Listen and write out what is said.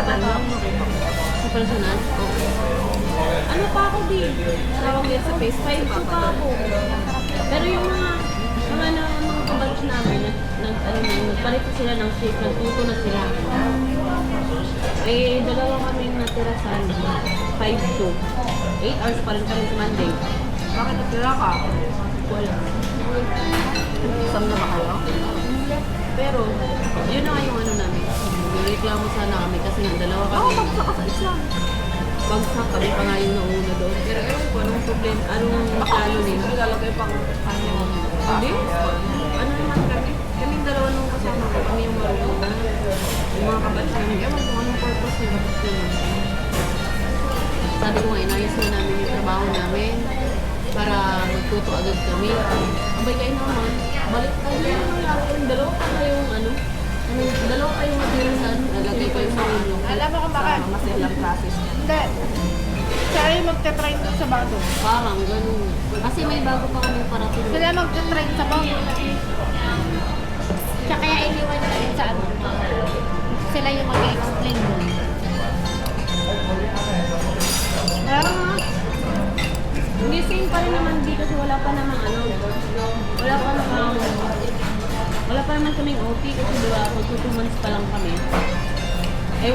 lang. Sa personal? Okay. Ano pa ako din? Tawag yan sa face. 5 pa ako. Pero yung mga kabatch namin, nagpalit sila ng shift, nagtuto na sila. Eh, dalawa kami natira sa 5 to 8 hours pa rin kami sa Monday. Bakit natira ka? Wala. Isang na ba kayo? Pero, yun na nga yung ano namin. Yung reklamo sana kami kasi nga dalawa Oo, kami. tapos ako sa isang. Bagsak kami pa nga yung nauna doon. Pero ewan ko, anong problem, anong maklalo din. Nilalagay pang kanya. Hindi. Ano naman kami? Kaming dalawa nung kasama ko, kami yung marunong. Yung mga kabatch namin, ewan ko anong purpose nila. Sabi ko nga, inayos na namin yung trabaho namin para magtuto agad kami. Abay kayo naman, balik tayo yung dalawa pa kayong dalawa kayong matira sa nalagay kayo sa ulo. Alam mo kung bakit? Mas ilang process niya. Hindi. Siya yung magte-train dun sa bago. Parang ganun. Kasi may bago pa kami parating. Sila magte-train sa bago. Siya kaya iniwan na rin sa ano. Sila yung mag-explain dun. Parang hindi same pa rin naman dito kasi wala pa naman wala pa naman kaming OT kasi diba, 2 months pa lang kami. Eh,